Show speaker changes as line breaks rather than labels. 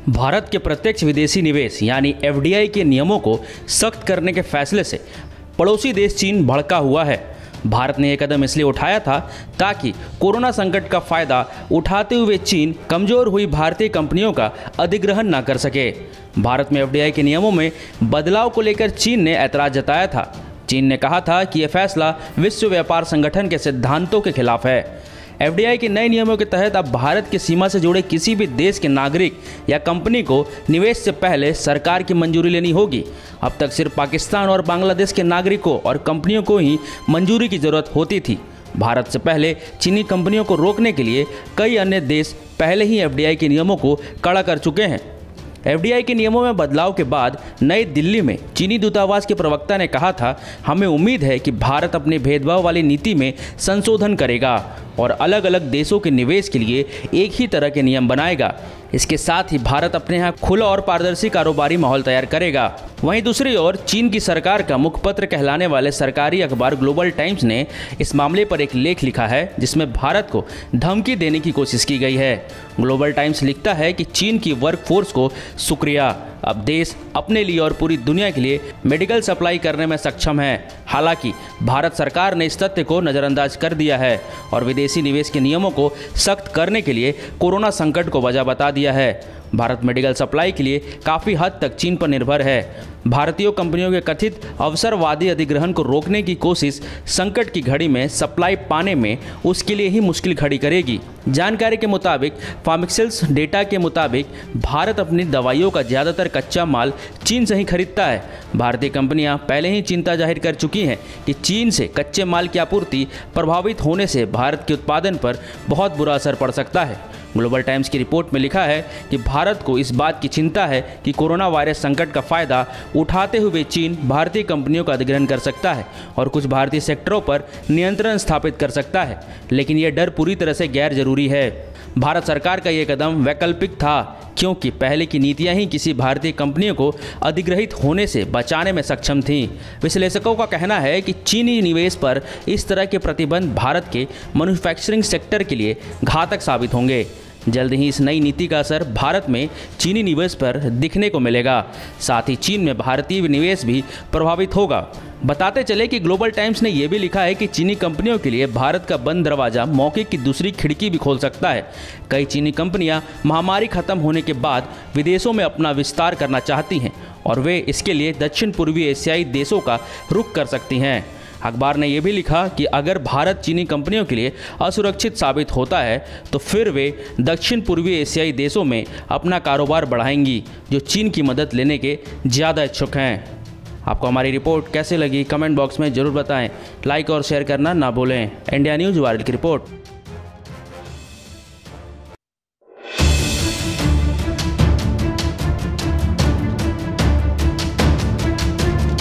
भारत के प्रत्यक्ष विदेशी निवेश यानी एफडीआई के नियमों को सख्त करने के फैसले से पड़ोसी देश चीन भड़का हुआ है। भारत ने यह कदम इसलिए उठाया था ताकि कोरोना संकट का फायदा उठाते हुए चीन कमजोर हुई भारतीय कंपनियों का अधिग्रहण न कर सके। भारत में एफडीआई के नियमों में बदलाव को लेकर चीन ने ऐतराज जताया था। चीन ने कहा था कि यह फैसला विश्व व्यापार संगठन के सिद्धांतों के खिलाफ है। एफडीआई के नए नियमों के तहत अब भारत की सीमा से जुड़े किसी भी देश के नागरिक या कंपनी को निवेश से पहले सरकार की मंजूरी लेनी होगी। अब तक सिर्फ पाकिस्तान और बांग्लादेश के नागरिकों और कंपनियों को ही मंजूरी की जरूरत होती थी। भारत से पहले चीनी कंपनियों को रोकने के लिए कई अन्य देश पहले ही एफडीआई के नियमों को कड़ा कर चुके हैं। एफडीआई के नियमों में बदलाव के बाद नई दिल्ली में चीनी दूतावास के प्रवक्ता ने कहा था, हमें उम्मीद है कि भारत अपनी भेदभाव वाली नीति में संशोधन करेगा और अलग अलग देशों के निवेश के लिए एक ही तरह के नियम बनाएगा। इसके साथ ही भारत अपने यहाँ खुला और पारदर्शी कारोबारी माहौल तैयार करेगा। वहीं दूसरी ओर चीन की सरकार का मुखपत्र कहलाने वाले सरकारी अखबार ग्लोबल टाइम्स ने इस मामले पर एक लेख लिखा है जिसमें भारत को धमकी देने की कोशिश की गई है। ग्लोबल टाइम्स लिखता है कि चीन की वर्कफोर्स को शुक्रिया, अब देश अपने लिए और पूरी दुनिया के लिए मेडिकल सप्लाई करने में सक्षम है। हालांकि भारत सरकार ने इस तथ्य को नज़रअंदाज कर दिया है और विदेशी निवेश के नियमों को सख्त करने के लिए कोरोना संकट को वजह बता दिया है। भारत मेडिकल सप्लाई के लिए काफ़ी हद तक चीन पर निर्भर है। भारतीय कंपनियों के कथित अवसरवादी अधिग्रहण को रोकने की कोशिश संकट की घड़ी में सप्लाई पाने में उसके लिए ही मुश्किल खड़ी करेगी। जानकारी के मुताबिक फार्मास्यूटिकल्स डेटा के मुताबिक भारत अपनी दवाइयों का ज़्यादातर कच्चा माल चीन से ही खरीदता है। भारतीय कंपनियां पहले ही चिंता जाहिर कर चुकी हैं कि चीन से कच्चे माल की आपूर्ति प्रभावित होने से भारत के उत्पादन पर बहुत बुरा असर पड़ सकता है। ग्लोबल टाइम्स की रिपोर्ट में लिखा है कि भारत को इस बात की चिंता है कि कोरोना वायरस संकट का फायदा उठाते हुए चीन भारतीय कंपनियों का अधिग्रहण कर सकता है और कुछ भारतीय सेक्टरों पर नियंत्रण स्थापित कर सकता है, लेकिन यह डर पूरी तरह से गैर जरूरी है। भारत सरकार का यह कदम वैकल्पिक था क्योंकि पहले की नीतियां ही किसी भारतीय कंपनियों को अधिग्रहित होने से बचाने में सक्षम थीं। विश्लेषकों का कहना है कि चीनी निवेश पर इस तरह के प्रतिबंध भारत के मैन्युफैक्चरिंग सेक्टर के लिए घातक साबित होंगे। जल्द ही इस नई नीति का असर भारत में चीनी निवेश पर दिखने को मिलेगा। साथ ही चीन में भारतीय निवेश भी प्रभावित होगा। बताते चले कि ग्लोबल टाइम्स ने यह भी लिखा है कि चीनी कंपनियों के लिए भारत का बंद दरवाजा मौके की दूसरी खिड़की भी खोल सकता है। कई चीनी कंपनियां महामारी खत्म होने के बाद विदेशों में अपना विस्तार करना चाहती हैं और वे इसके लिए दक्षिण पूर्वी एशियाई देशों का रुख कर सकती हैं। अखबार ने यह भी लिखा कि अगर भारत चीनी कंपनियों के लिए असुरक्षित साबित होता है तो फिर वे दक्षिण पूर्वी एशियाई देशों में अपना कारोबार बढ़ाएंगी जो चीन की मदद लेने के ज़्यादा इच्छुक हैं। आपको हमारी रिपोर्ट कैसे लगी कमेंट बॉक्स में ज़रूर बताएं। लाइक और शेयर करना ना भूलें। इंडिया न्यूज़ वार्ल्ड की रिपोर्ट।